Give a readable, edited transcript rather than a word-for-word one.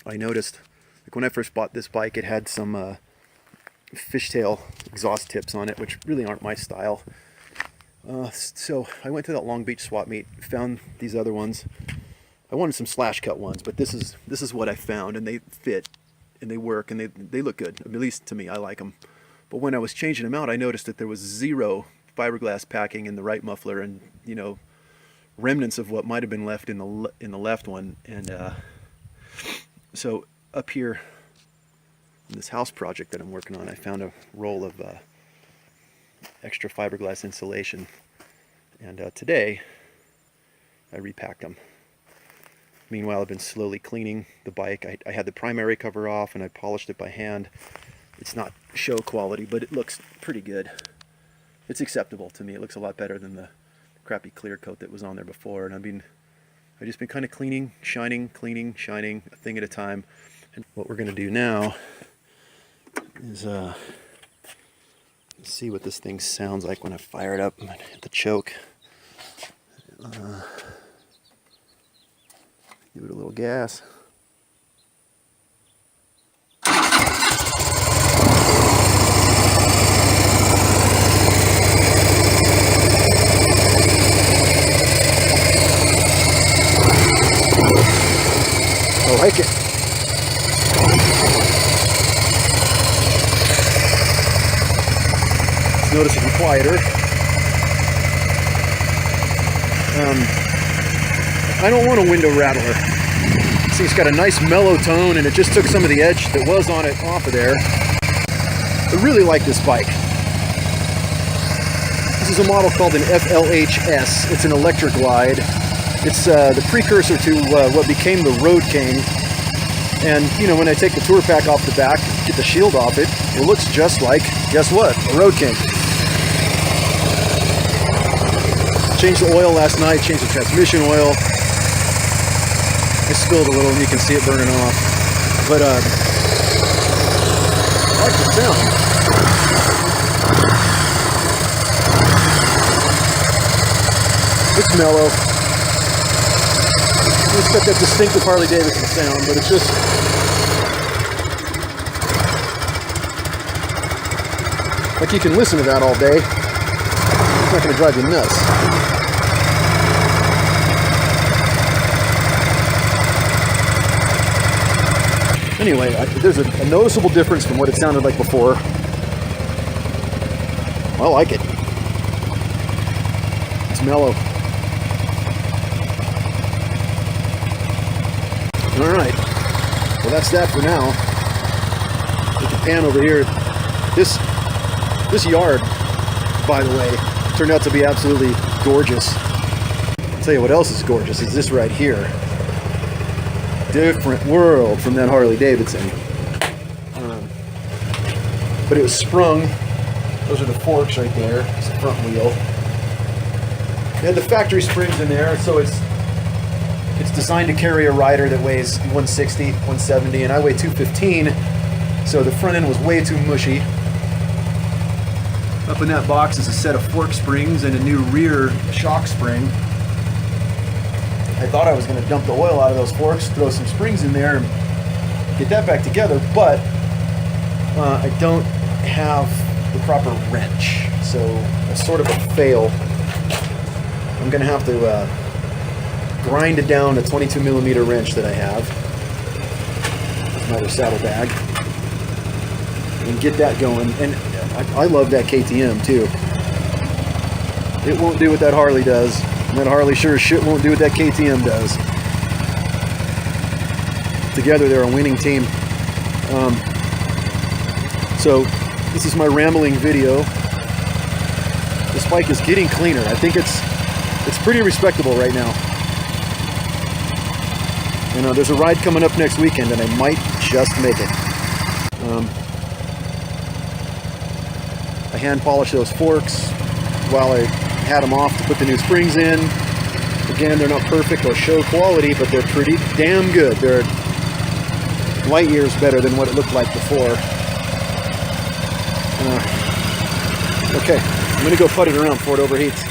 I noticed, like when I first bought this bike, it had some fishtail exhaust tips on it, which really aren't my style. So I went to that Long Beach swap meet, found these other ones. I wanted some slash cut ones, but this is what I found, and they fit and they work and they look good. At least to me, I like them. But when I was changing them out, I noticed that there was zero fiberglass packing in the right muffler, and you know, remnants of what might have been left in the left one. And so up here in this house project that I'm working on, I found a roll of extra fiberglass insulation, and today I repacked them. Meanwhile, I've been slowly cleaning the bike. I had the primary cover off and I polished it by hand. It's not show quality, but it looks pretty good. It's acceptable to me. It looks a lot better than the crappy clear coat that was on there before. And I've just been kind of cleaning, shining, a thing at a time. And what we're gonna do now is see what this thing sounds like when I fire it up and hit the choke. Give it a little gas. I like it. It's noticeably quieter. I don't want a window rattler. See, it's got a nice mellow tone, and it just took some of the edge that was on it off of there. I really like this bike. This is a model called an FLHS. It's an electric glide. It's the precursor to what became the Road King. And you know, when I take the tour pack off the back, get the shield off it, it looks just like, guess what, a Road King. Changed the oil last night, changed the transmission oil. I spilled a little and you can see it burning off. But I like the sound. It's mellow. It's got that distinctive Harley Davidson sound, but it's just like you can listen to that all day. It's not going to drive you nuts. Anyway, there's a noticeable difference from what it sounded like before. I like it. It's mellow. Alright, well that's that for now. We can pan over here. This yard, by the way, turned out to be absolutely gorgeous. I'll tell you what else is gorgeous is this right here. Different world from that Harley Davidson. But it was sprung. Those are the forks right there. It's the front wheel. They had the factory springs in there, so it's designed to carry a rider that weighs 160, 170, and I weigh 215, so the front end was way too mushy. Up in that box is a set of fork springs and a new rear shock spring. I thought I was going to dump the oil out of those forks, throw some springs in there, and get that back together, but I don't have the proper wrench, so it's sort of a fail. I'm going to have to grind it down a 22mm wrench that I have, another saddlebag, and get that going. And I love that KTM too. It won't do what that Harley does, and that Harley sure as shit won't do what that KTM does. Together they're a winning team. So this is my rambling video. This bike is getting cleaner. I think it's pretty respectable right now. You know, there's a ride coming up next weekend, and I might just make it. I hand polished those forks while I had them off to put the new springs in. Again, they're not perfect or show quality, but they're pretty damn good. They're light years better than what it looked like before. Okay, I'm gonna go put it around before it overheats.